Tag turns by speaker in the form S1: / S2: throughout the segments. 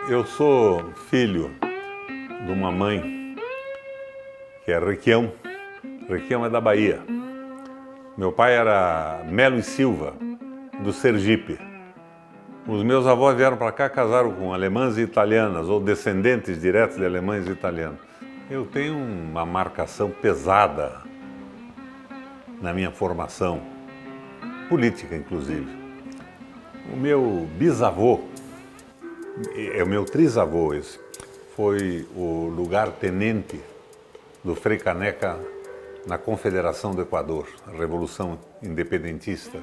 S1: Eu sou filho de uma mãe que é Requião. Requião é da Bahia. Meu pai era Melo e Silva, do Sergipe. Os meus avós vieram para cá, casaram com alemãs e italianas, ou descendentes diretos de alemães e italianos. Eu tenho uma marcação pesada na minha formação, política inclusive. O meu bisavô, é o meu trisavô esse, foi o lugar-tenente do Frei Caneca na Confederação do Equador, a Revolução Independentista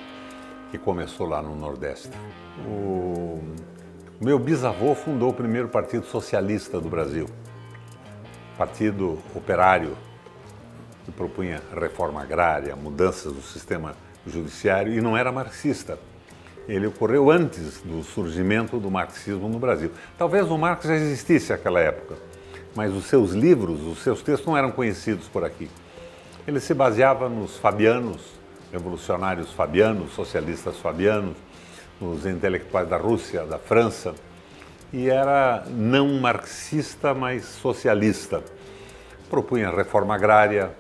S1: que começou lá no Nordeste. O meu bisavô fundou o primeiro Partido Socialista do Brasil, Partido Operário, que propunha reforma agrária, mudanças do sistema judiciário, e não era marxista. Ele ocorreu antes do surgimento do marxismo no Brasil. Talvez o Marx já existisse naquela época, mas os seus livros, os seus textos não eram conhecidos por aqui. Ele se baseava nos fabianos, revolucionários fabianos, socialistas fabianos, nos intelectuais da Rússia, da França, e era não marxista, mas socialista. Propunha reforma agrária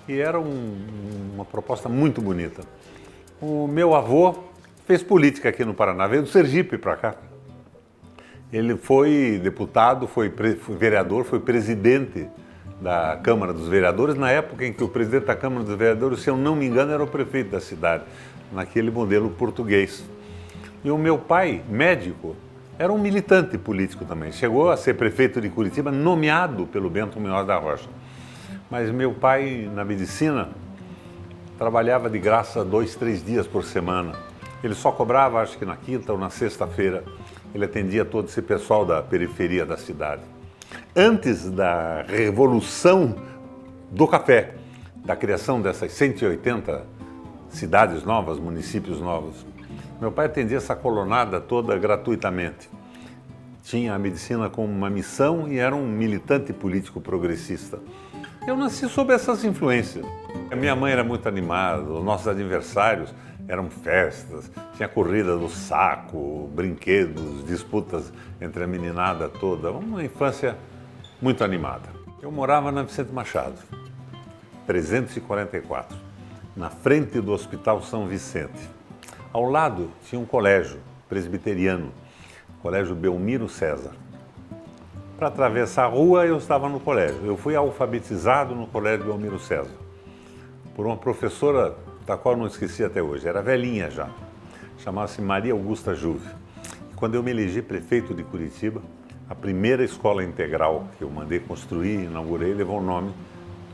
S1: e era uma proposta muito bonita. O meu avô fez política aqui no Paraná, veio do Sergipe para cá. Ele foi deputado, foi vereador, foi presidente da Câmara dos Vereadores, na época em que o presidente da Câmara dos Vereadores, se eu não me engano, era o prefeito da cidade, naquele modelo português. E o meu pai, médico, era um militante político também. Chegou a ser prefeito de Curitiba, nomeado pelo Bento Munhoz da Rocha. Mas meu pai, na medicina, trabalhava de graça 2, 3 dias por semana. Ele só cobrava, acho que na quinta ou na sexta-feira. Ele atendia todo esse pessoal da periferia da cidade. Antes da revolução do café, da criação dessas 180 cidades novas, municípios novos, meu pai atendia essa colonada toda gratuitamente. Tinha a medicina como uma missão e era um militante político progressista. Eu nasci sob essas influências. A minha mãe era muito animada, os nossos aniversários eram festas, tinha corrida do saco, brinquedos, disputas entre a meninada toda, uma infância muito animada. Eu morava na Vicente Machado, 344, na frente do Hospital São Vicente. Ao lado tinha um colégio presbiteriano, Colégio Belmiro César. Para atravessar a rua eu estava no colégio. Eu fui alfabetizado no Colégio Belmiro César por uma professora da qual eu não esqueci até hoje, era velhinha já, chamava-se Maria Augusta Juve. E quando eu me elegi prefeito de Curitiba, a primeira escola integral que eu mandei construir e inaugurei levou o nome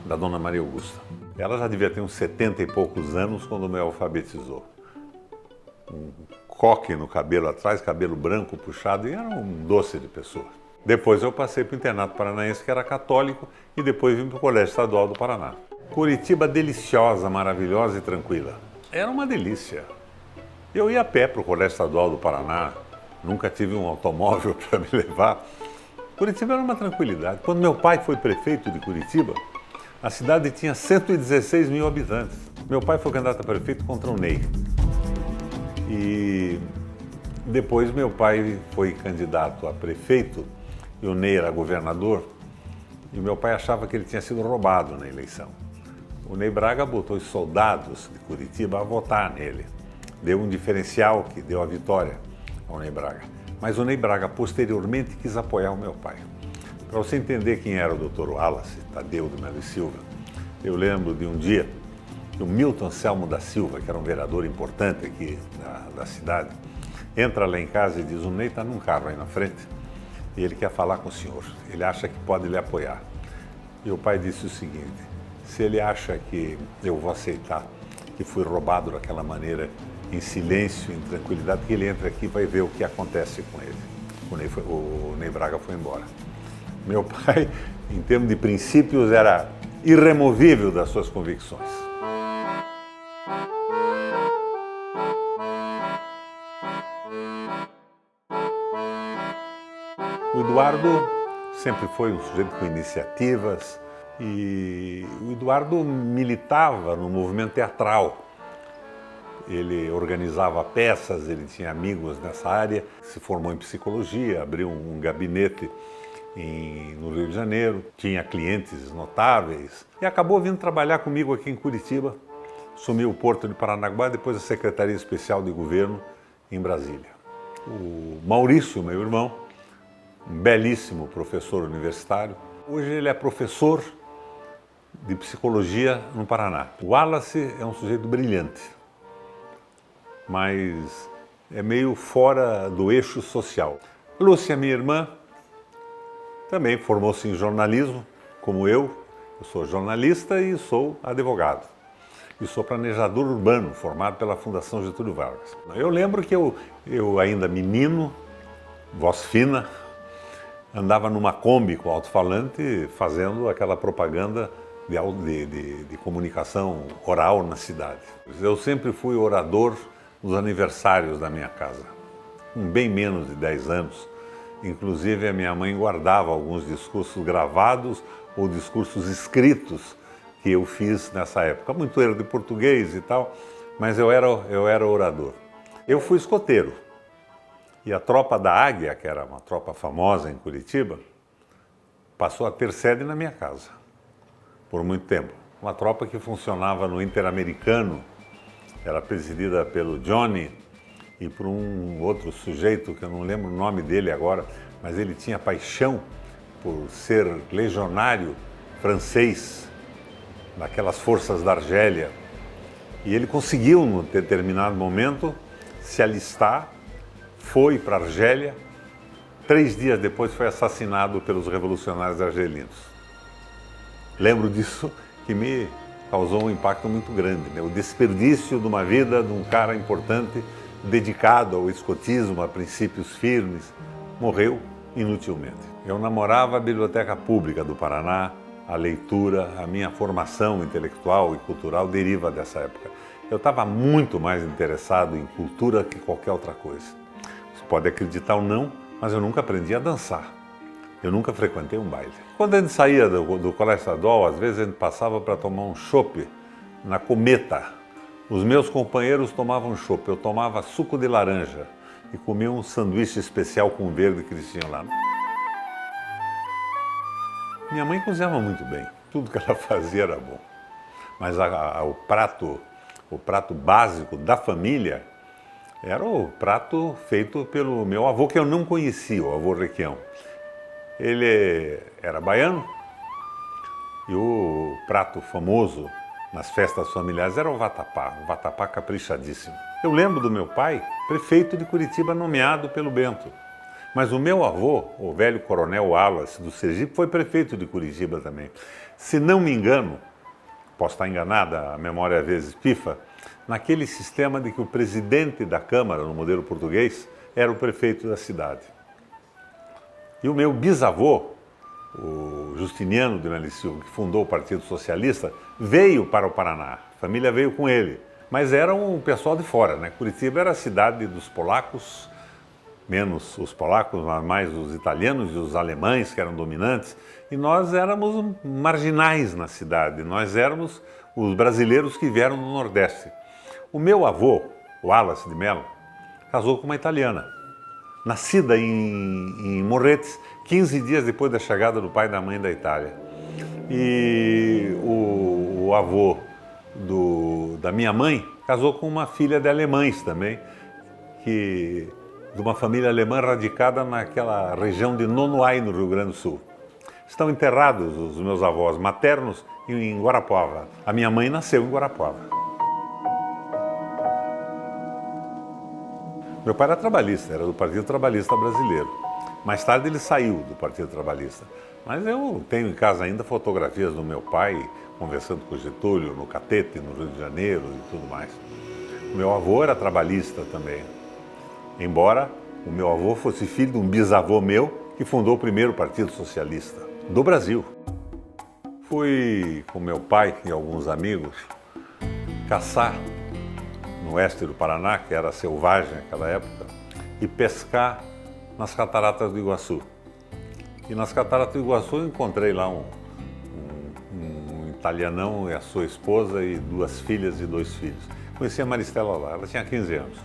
S1: da dona Maria Augusta. Ela já devia ter uns 70 e poucos anos quando me alfabetizou. Um coque no cabelo atrás, cabelo branco puxado, e era um doce de pessoa. Depois eu passei para o Internato Paranaense, que era católico, e depois vim para o Colégio Estadual do Paraná. Curitiba deliciosa, maravilhosa e tranquila. Era uma delícia. Eu ia a pé para o Colégio Estadual do Paraná, nunca tive um automóvel para me levar. Curitiba era uma tranquilidade. Quando meu pai foi prefeito de Curitiba, a cidade tinha 116 mil habitantes. Meu pai foi candidato a prefeito contra o Ney. E depois meu pai foi candidato a prefeito e o Ney era governador. E meu pai achava que ele tinha sido roubado na eleição. O Ney Braga botou os soldados de Curitiba a votar nele. Deu um diferencial que deu a vitória ao Ney Braga. Mas o Ney Braga, posteriormente, quis apoiar o meu pai. Para você entender quem era o Dr. Wallace, Tadeu de Melo e Silva, eu lembro de um dia que o Milton Anselmo da Silva, que era um vereador importante aqui da cidade, entra lá em casa e diz: o Ney está num carro aí na frente e ele quer falar com o senhor. Ele acha que pode lhe apoiar. E o pai disse o seguinte: se ele acha que eu vou aceitar que fui roubado daquela maneira, em silêncio, em tranquilidade, que ele entre aqui e vai ver o que acontece com ele. O Ney Braga foi embora. Meu pai, em termos de princípios, era irremovível das suas convicções. O Eduardo sempre foi um sujeito com iniciativas e o Eduardo militava no movimento teatral. Ele organizava peças, ele tinha amigos nessa área, se formou em psicologia, abriu um gabinete no Rio de Janeiro, tinha clientes notáveis e acabou vindo trabalhar comigo aqui em Curitiba, assumiu o Porto de Paranaguá, depois a Secretaria Especial de Governo em Brasília. O Maurício, meu irmão, um belíssimo professor universitário, hoje ele é professor de psicologia no Paraná. O Wallace é um sujeito brilhante, mas é meio fora do eixo social. Lúcia, minha irmã, também formou-se em jornalismo, como eu. Eu sou jornalista e sou advogado. E sou planejador urbano, formado pela Fundação Getúlio Vargas. Eu lembro que eu ainda menino, voz fina, andava numa Kombi com alto-falante fazendo aquela propaganda de comunicação oral na cidade. Eu sempre fui orador nos aniversários da minha casa, com bem menos de 10 anos. Inclusive, a minha mãe guardava alguns discursos gravados ou discursos escritos que eu fiz nessa época. Muito erro de português e tal, mas eu era orador. Eu fui escoteiro. E a tropa da Águia, que era uma tropa famosa em Curitiba, passou a ter sede na minha casa, por muito tempo. Uma tropa que funcionava no Interamericano, era presidida pelo Johnny e por um outro sujeito, que eu não lembro o nome dele agora, mas ele tinha paixão por ser legionário francês, daquelas forças da Argélia. E ele conseguiu, num determinado momento, se alistar, foi para a Argélia, 3 dias depois foi assassinado pelos revolucionários argelinos. Lembro disso, que me causou um impacto muito grande, né? O desperdício de uma vida de um cara importante, dedicado ao escotismo, a princípios firmes, morreu inutilmente. Eu namorava a Biblioteca Pública do Paraná, a leitura, a minha formação intelectual e cultural deriva dessa época. Eu estava muito mais interessado em cultura que qualquer outra coisa. Você pode acreditar ou não, mas eu nunca aprendi a dançar. Eu nunca frequentei um baile. Quando a gente saía do Colégio Estadual, às vezes a gente passava para tomar um chopp na Cometa. Os meus companheiros tomavam chopp, eu tomava suco de laranja e comia um sanduíche especial com verde que eles tinham lá. Minha mãe cozinhava muito bem, tudo que ela fazia era bom. Mas o prato básico da família era o prato feito pelo meu avô, que eu não conhecia, o avô Requião. Ele era baiano e o prato famoso nas festas familiares era o vatapá caprichadíssimo. Eu lembro do meu pai, prefeito de Curitiba, nomeado pelo Bento. Mas o meu avô, o velho coronel Wallace do Sergipe, foi prefeito de Curitiba também. Se não me engano, posso estar enganada, a memória às vezes pifa, naquele sistema de que o presidente da Câmara, no modelo português, era o prefeito da cidade. E o meu bisavô, o Justiniano de Melo e Silva, que fundou o Partido Socialista, veio para o Paraná. A família veio com ele, mas era um pessoal de fora, né? Curitiba era a cidade dos polacos, menos os polacos, mas mais os italianos e os alemães, que eram dominantes, e nós éramos marginais na cidade, nós éramos os brasileiros que vieram do Nordeste. O meu avô, o Wallace de Mello, casou com uma italiana, nascida em Morretes, 15 dias depois da chegada do pai e da mãe da Itália. E o avô da minha mãe casou com uma filha de alemães também, de uma família alemã radicada naquela região de Nonoai, no Rio Grande do Sul. Estão enterrados os meus avós maternos em Guarapuava. A minha mãe nasceu em Guarapuava. Meu pai era trabalhista, era do Partido Trabalhista Brasileiro. Mais tarde ele saiu do Partido Trabalhista. Mas eu tenho em casa ainda fotografias do meu pai conversando com o Getúlio no Catete, no Rio de Janeiro e tudo mais. O meu avô era trabalhista também. Embora o meu avô fosse filho de um bisavô meu que fundou o primeiro Partido Socialista do Brasil. Fui com meu pai e alguns amigos caçar no oeste do Paraná, que era selvagem naquela época, e pescar nas Cataratas do Iguaçu. E nas Cataratas do Iguaçu eu encontrei lá um italianão e a sua esposa e 2 filhas e 2 filhos. Conheci a Maristela lá, ela tinha 15 anos.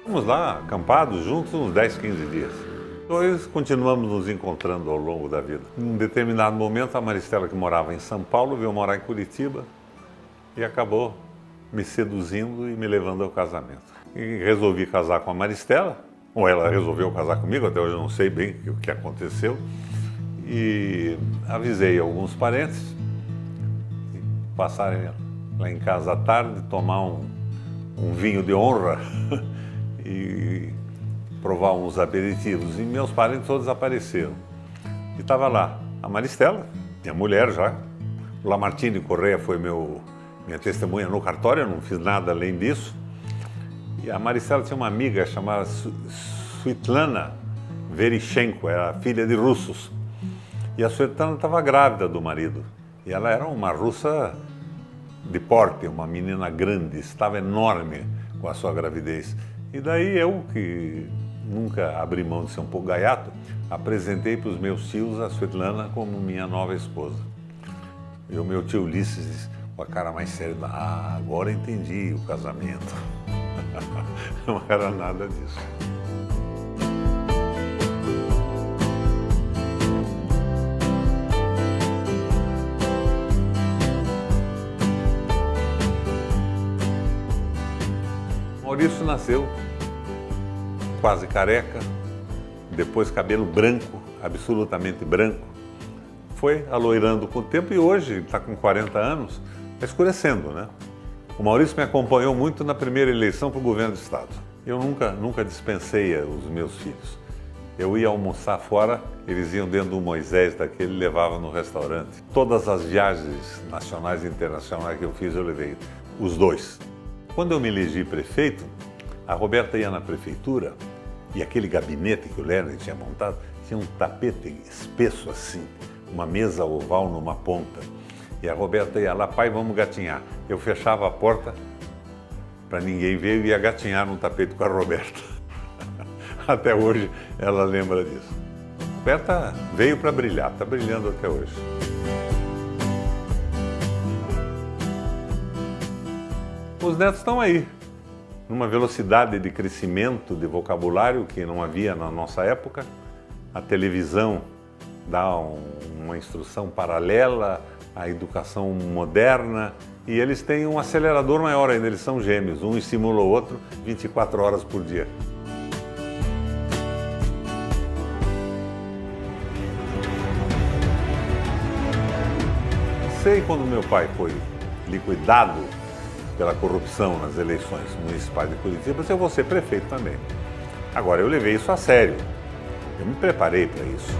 S1: Fomos lá acampados juntos uns 10, 15 dias. Depois continuamos nos encontrando ao longo da vida. Em um determinado momento, a Maristela, que morava em São Paulo, veio morar em Curitiba e acabou me seduzindo e me levando ao casamento. E resolvi casar com a Maristela, ou ela resolveu casar comigo, até hoje eu não sei bem o que aconteceu. E avisei alguns parentes de passarem lá em casa à tarde, tomar um vinho de honra e provar uns aperitivos. E meus parentes todos apareceram. E estava lá a Maristela, minha mulher já. O Lamartine Correia foi minha testemunha no cartório, eu não fiz nada além disso. E a Maristela tinha uma amiga chamada Svitlana Verichenko, era filha de russos. E a Svitlana estava grávida do marido. E ela era uma russa de porte, uma menina grande, estava enorme com a sua gravidez. E daí eu, que nunca abri mão de ser um pouco gaiato, apresentei para os meus tios a Svitlana como minha nova esposa. E o meu tio Ulisses disse, com a cara mais séria, agora entendi o casamento. Não era nada disso. Maurício nasceu quase careca, depois cabelo branco, absolutamente branco. Foi aloirando com o tempo e hoje, está com 40 anos, está escurecendo, né? O Maurício me acompanhou muito na primeira eleição para o governo do estado. Eu nunca dispensei os meus filhos. Eu ia almoçar fora, eles iam dentro do Moisés daquele e levavam no restaurante. Todas as viagens nacionais e internacionais que eu fiz, eu levei os dois. Quando eu me elegi prefeito, a Roberta ia na prefeitura e aquele gabinete que o Lerner tinha montado tinha um tapete espesso assim, uma mesa oval numa ponta. E a Roberta ia lá, pai, vamos gatinhar. Eu fechava a porta para ninguém ver e ia gatinhar no tapete com a Roberta. Até hoje ela lembra disso. A Roberta veio para brilhar, está brilhando até hoje. Os netos estão aí, numa velocidade de crescimento de vocabulário que não havia na nossa época. A televisão dá uma instrução paralela à educação moderna e eles têm um acelerador maior ainda, eles são gêmeos, um estimula o outro 24 horas por dia. Sei quando meu pai foi liquidado pela corrupção nas eleições municipais de Curitiba, eu vou ser prefeito também. Agora, eu levei isso a sério. Eu me preparei para isso.